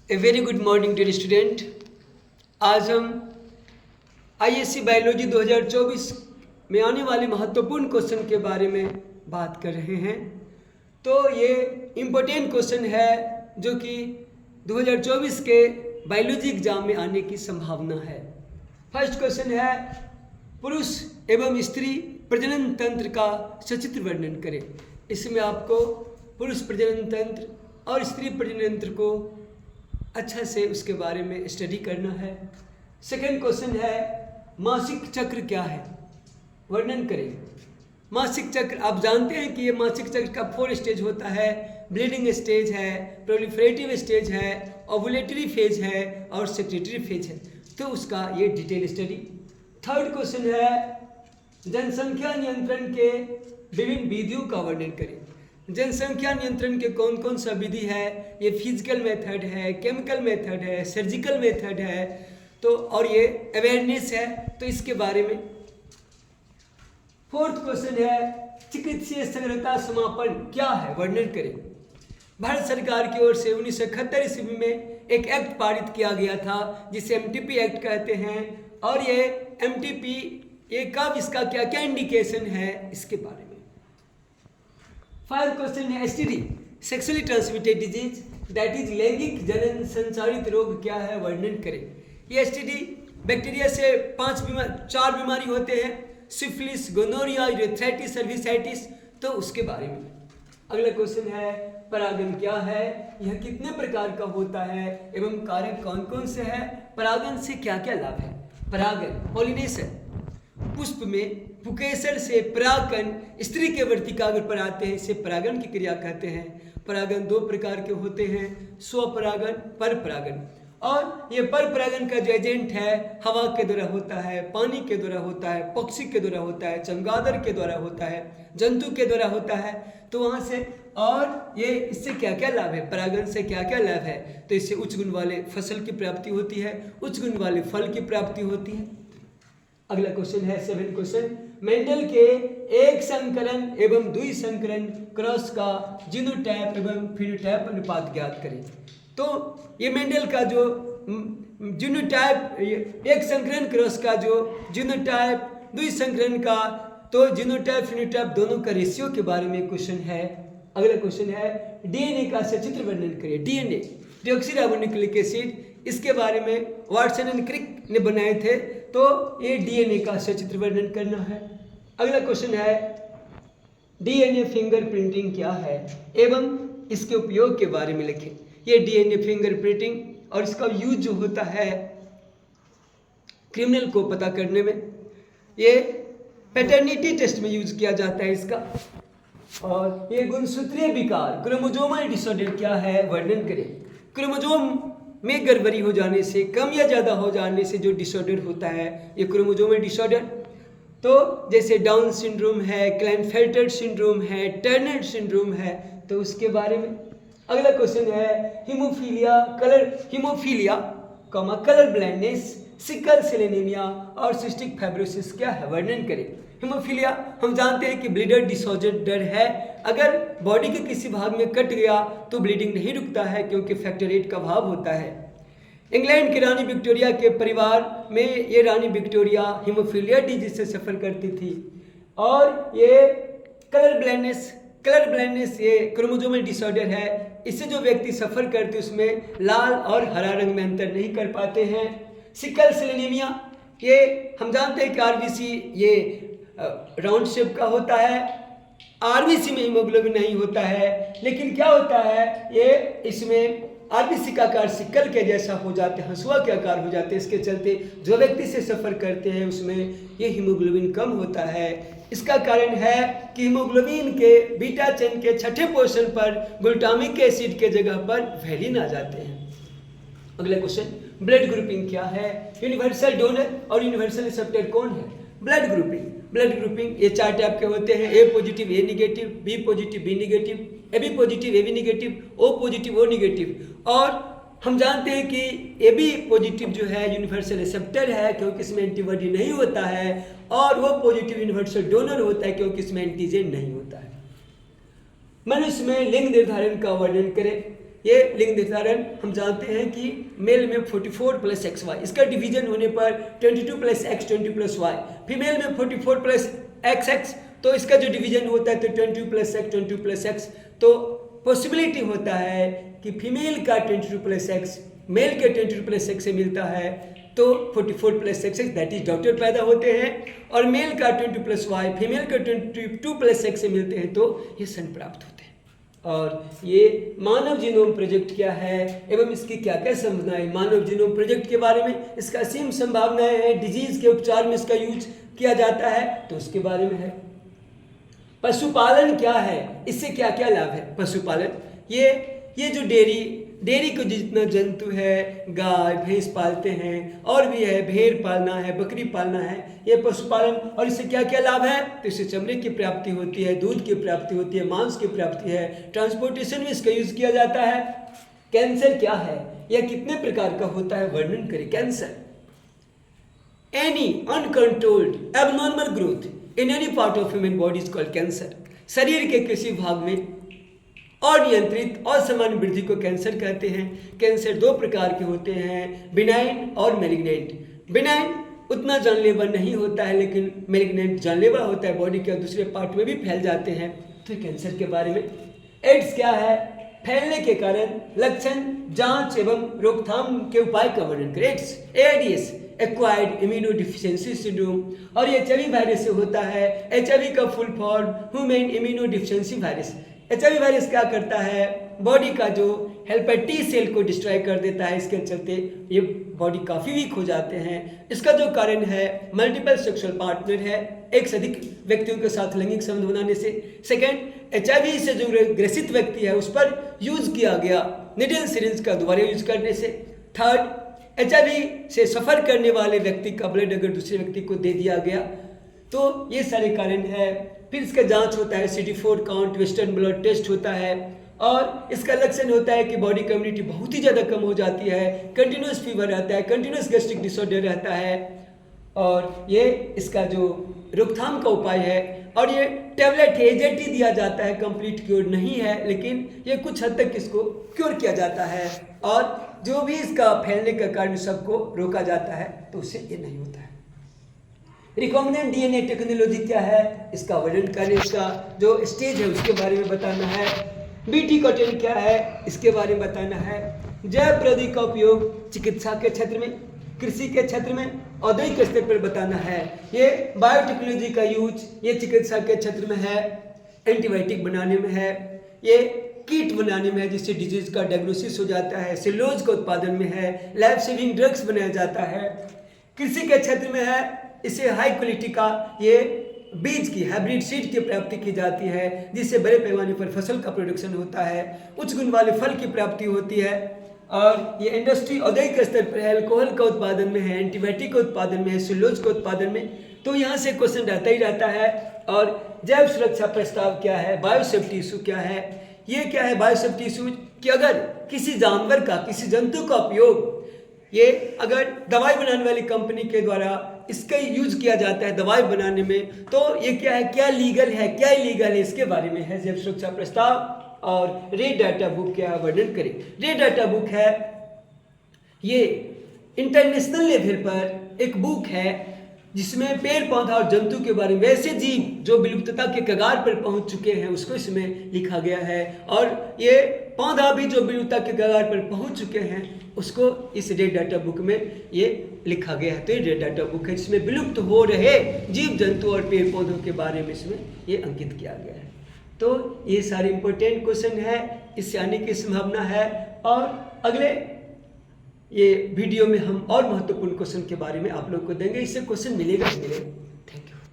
ए very good morning dear student. आज हम ISC biology 2024 में आने वाले महत्वपूर्ण क्वेश्चन के बारे में बात कर रहे हैं। तो ये इम्पोर्टेंट क्वेश्चन है जो कि 2024 के बायोलॉजी एग्जाम में आने की संभावना है। फर्स्ट क्वेश्चन है, पुरुष एवं स्त्री प्रजनन तंत्र का सचित्र वर्णन करें। इसमें आपको पुरुष प्रजनन तंत्र और स्त्री प्रजनन तंत्र को अच्छा से उसके बारे में स्टडी करना है। सेकंड क्वेश्चन है, मासिक चक्र क्या है, वर्णन करें। मासिक चक्र आप जानते हैं कि ये मासिक चक्र का 4 स्टेज होता है। ब्लीडिंग स्टेज है, प्रोलिफरेटिव स्टेज है, ओवुलेटरी फेज है और सेक्रेटरी फेज है। तो उसका ये डिटेल स्टडी। थर्ड क्वेश्चन है, जनसंख्या नियंत्रण के विभिन्न विधियों का वर्णन करें। जनसंख्या नियंत्रण के कौन कौन सा विधि है, ये फिजिकल मेथड है, केमिकल मेथड है, सर्जिकल मेथड है, तो और ये अवेयरनेस है, तो इसके बारे में। फोर्थ क्वेश्चन है, चिकित्सीय संग्रहता समापन क्या है, वर्णन करें। भारत सरकार की ओर से 1971 ईस्वी में एक एक्ट पारित किया गया था जिसे एमटीपी एक्ट कहते हैं। और ये एमटीपी ये कब, इसका क्या क्या इंडिकेशन है, इसके बारे में। 5 क्वेश्चन है, STD sexually transmitted disease that is लैंगिक जनन संचारित रोग क्या है, वर्णन करें। ये एसटीडी बैक्टीरिया से 4 बीमारी होते हैं, सिफिलिस, गोनोरिया, यूरेथ्राइटिस, सर्विसाइटिस, तो उसके बारे में। अगला क्वेश्चन है, परागन क्या है, यह कितने प्रकार का होता है एवं कारक कौन कौन से हैं, परागन से क्या क्या लाभ है। परागन पॉलिनेशन, पुष्प में पुकेसर से परागन स्त्री के वर्तिकाग्र पर आते हैं, इसे परागन की क्रिया कहते हैं। परागन 2 प्रकार के होते हैं, स्वपरागन, पर परागन। और ये पर परागन का जो एजेंट है हवा के द्वारा होता है, पानी के द्वारा होता है, पक्षी के द्वारा होता है, चमगादड़ के द्वारा होता है, जंतु के द्वारा होता है। तो वहाँ से और ये इससे क्या क्या लाभ है, परागन से क्या क्या लाभ है, तो इससे उच्च गुण वाले फसल की प्राप्ति होती है, उच्च गुण वाले फल की प्राप्ति होती है। अगला क्वेश्चन है 7 क्वेश्चन, मेंडल के एक संकरण एवं द्विसंकरण क्रॉस का जीनोटाइप एवं फिनोटाइप अनुपात ज्ञात करें। तो ये मेंडल का जो जीनोटाइप, एक संकरण क्रॉस का जो जीनोटाइप, द्विसंकरण का तो जीनोटाइप फिनोटाइप दोनों का रेशियो के बारे में क्वेश्चन है। अगला क्वेश्चन है, डीएनए का सचित्र वर्णन करिए। डीएनए डीऑक्सीराइबोन्यूक्लिक एसिड, इसके बारे में वाटसन एंड क्रिक ने बनाए थे, तो ये डीएनए का सचित्र वर्णन करना है। अगला क्वेश्चन है, डीएनए फिंगरप्रिंटिंग क्या है एवं इसके उपयोग के बारे में लिखें। ये डीएनए फिंगरप्रिंटिंग और इसका यूज जो होता है क्रिमिनल को पता करने में, ये पैटर्निटी टेस्ट में यूज किया जाता है इसका। और ये गुणसूत्रीय विकार क्रोमोसोमल डिसऑर्डर क्या है, वर्णन करें। क्रोमोसोम में गड़बड़ी हो जाने से, कम या ज़्यादा हो जाने से जो डिसऑर्डर होता है ये क्रोमोसोमल डिसऑर्डर, तो जैसे डाउन सिंड्रोम है, क्लाइनफेल्टर सिंड्रोम है, टर्नर सिंड्रोम है, तो उसके बारे में। अगला क्वेश्चन है, haemophilia colour blindness, sickle cell anaemia और सिस्टिक फाइब्रोसिस क्या है, वर्णन करें। हीमोफीलिया हम जानते हैं कि ब्लीडर डिसऑर्डर है, अगर बॉडी के किसी भाग में कट गया तो ब्लीडिंग नहीं रुकता है क्योंकि फैक्टर 8 का अभाव होता है। इंग्लैंड की रानी विक्टोरिया के परिवार में ये रानी विक्टोरिया हीमोफीलिया डिजीज से सफ़र करती थी। और ये कलर ब्लाइंडनेस ये क्रोमोसोमल डिसऑर्डर है, इससे जो व्यक्ति सफ़र करते उसमें लाल और हरा रंग में अंतर नहीं कर पाते हैं। सिकल सेल एनीमिया, ये हम जानते हैं कि आरबीसी ये राउंड शेप का होता है, आरबीसी में हीमोग्लोबिन नहीं होता है, लेकिन क्या होता है ये इसमें आरबीसी का आकार सिकल के जैसा हो जाते हैं, हंसुआ के आकार हो जाते हैं। इसके चलते जो व्यक्ति से सफ़र करते हैं उसमें ये हीमोग्लोबिन कम होता है। इसका कारण है कि हीमोग्लोबिन के बीटा चेन के 6ठे पोर्शन पर ग्लूटामिक एसिड के जगह पर वेलिन आ जाते हैं। अगला क्वेश्चन, ब्लड ग्रुपिंग क्या है, यूनिवर्सल डोनर और यूनिवर्सल रिसेप्टर कौन है। ब्लड ग्रुपिंग ये 4 टाइप के होते हैं, A positive A negative, B positive B negative, A B positive A B negative, O positive O negative. और हम जानते हैं कि ए बी पॉजिटिव जो है यूनिवर्सल रिसेप्टर है क्योंकि इसमें एंटीबॉडी नहीं होता है, और वो पॉजिटिव यूनिवर्सल डोनर होता है क्योंकि इसमें एंटीजन नहीं होता है। मनुष्य में लिंग निर्धारण का वर्णन करें। ये लिंग निर्धारण हम जानते हैं कि मेल में 44 + XY, इसका डिवीजन होने पर 22 + X 20 + Y, फीमेल में 44 + XX, तो इसका जो डिवीजन होता है तो 20 + X 20 + X, तो पॉसिबिलिटी होता है कि फीमेल का 22 + X मेल के 22 + X से मिलता है तो 44 + XX दैट इज डॉटर पैदा होते हैं, और मेल का 20 + Y फीमेल का 22 + X से मिलते हैं तो ये सन प्राप्त होते हैं। और ये मानव जीनोम प्रोजेक्ट क्या है एवं इसकी क्या क्या संभावनाएं, मानव जीनोम प्रोजेक्ट के बारे में, इसका असीम संभावनाएं हैं, डिजीज के उपचार में इसका यूज किया जाता है तो उसके बारे में है। पशुपालन क्या है, इससे क्या क्या लाभ है। पशुपालन ये जो डेयरी को जितना जंतु है, गाय भैंस पालते हैं और भी है, भेड़ पालना है, बकरी पालना है, ये पशुपालन, और इससे क्या क्या लाभ है, तो इससे चमड़े की प्राप्ति होती है, दूध की प्राप्ति होती है, मांस की प्राप्ति है, ट्रांसपोर्टेशन में इसका यूज किया जाता है। कैंसर क्या है, यह कितने प्रकार का होता है, वर्णन करें। Cancer, any uncontrolled abnormal growth in any part of human body is called cancer. शरीर के किसी भाग में अनियंत्रित असामान्य वृद्धि को कैंसर कहते हैं। कैंसर 2 प्रकार के होते हैं, बिनाइन और मैलिग्नेंट। बिनाइन उतना जानलेवा नहीं होता है, लेकिन मैलिग्नेंट जानलेवा होता है, बॉडी के दूसरे पार्ट में भी फैल जाते हैं। तो कैंसर के बारे में। एड्स क्या है, फैलने के कारण, लक्षण, जांच एवं रोकथाम के उपाय का वर्णन करें। एआईडीएस एक्वायर्ड इम्यूनोडिफिशियेंसी सिंड्रोम, और ये HIV वायरस से होता है। HIV का full form human immunodeficiency virus. HIV virus क्या करता है, बॉडी का जो हेल्पर T सेल को डिस्ट्रॉय कर देता है, इसके चलते ये बॉडी काफ़ी वीक हो जाते हैं। इसका जो कारण है मल्टीपल सेक्सुअल पार्टनर है, एक से अधिक व्यक्तियों के साथ लैंगिक संबंध बनाने से। सेकेंड, HIV से जो ग्रसित व्यक्ति है उस पर यूज किया गया निडल सिरिंज का दोबारा यूज करने से। थर्ड, HIV से सफ़र करने वाले व्यक्ति का ब्लड अगर दूसरे व्यक्ति को दे दिया गया, तो ये सारे कारण है। फिर इसका जांच होता है, CD4 count, western blood test होता है, और इसका लक्षण होता है कि बॉडी कम्युनिटी बहुत ही ज़्यादा कम हो जाती है, कंटिन्यूस फीवर रहता है, कंटिन्यूस गैस्ट्रिक डिसऑर्डर रहता है, और ये इसका जो रोकथाम का उपाय है, और ये टेबलेट है, AZT दिया जाता है, कंप्लीट क्योर नहीं है, लेकिन ये कुछ हद तक इसको क्योर किया जाता है, और जो भी इसका फैलने का कारण सबको रोका जाता है, तो उससे ये नहीं होता है। रिकॉम्बिनेंट DNA टेक्नोलॉजी क्या है, इसका वर्णन करें, इसका जो स्टेज है उसके बारे में बताना है। BT कॉटन क्या है, इसके बारे में बताना है। जैव प्रौद्योगिकी का उपयोग चिकित्सा के क्षेत्र में, कृषि के क्षेत्र में, औद्योगिक स्तर पर बताना है। ये बायोटेक्नोलॉजी का यूज ये चिकित्सा के क्षेत्र में है, एंटीबायोटिक बनाने में है, ये किट बनाने में है जिससे डिजीज का डायग्नोसिस हो जाता है, सेलुलोज का उत्पादन में है, लैब सेविंग ड्रग्स बनाया जाता है। कृषि के क्षेत्र में है, इसे हाई क्वालिटी का ये बीज की हाइब्रिड सीड की प्राप्ति की जाती है, जिससे बड़े पैमाने पर फसल का प्रोडक्शन होता है, उच्च गुण वाले फल की प्राप्ति होती है, और ये इंडस्ट्री औद्योगिक स्तर पर है, अल्कोहल का उत्पादन में है, एंटीबायोटिक का उत्पादन में है, सेलुलोज का उत्पादन में। तो यहाँ से क्वेश्चन रहता ही रहता है। और जैव सुरक्षा प्रस्ताव क्या है, बायोसेफ्टी इशू क्या है, ये क्या है बायोसेफ्टी इशू, कि अगर किसी जानवर का, किसी जंतु का उपयोग ये अगर दवाई बनाने वाली कंपनी के द्वारा इसका यूज किया जाता है दवाई बनाने में, तो ये क्या है, क्या लीगल है, क्या इलीगल है, इसके बारे में है जैव सुरक्षा प्रस्ताव। और रेड डाटा बुक क्या है, वर्णन करें। रेड डाटा बुक है, ये इंटरनेशनल लेवल पर एक बुक है जिसमें पेड़ पौधा और जंतु के बारे में, वैसे जीव जो विलुप्तता के कगार पर पहुंच चुके हैं उसको इसमें लिखा गया है, और ये पौधा भी जो विलुप्तता के कगार पर पहुंच चुके हैं उसको इस रेड डाटा बुक में ये लिखा गया है। तो ये रेड डाटा बुक है जिसमें विलुप्त हो रहे जीव जंतु और पेड़ पौधों के बारे में इसमें ये अंकित किया गया है। तो ये सारे इंपॉर्टेंट क्वेश्चन है, इससे आने की संभावना है, और अगले ये वीडियो में हम और महत्वपूर्ण क्वेश्चन के बारे में आप लोग को देंगे, इससे क्वेश्चन मिलेगा ही मिलेगा। Thank you.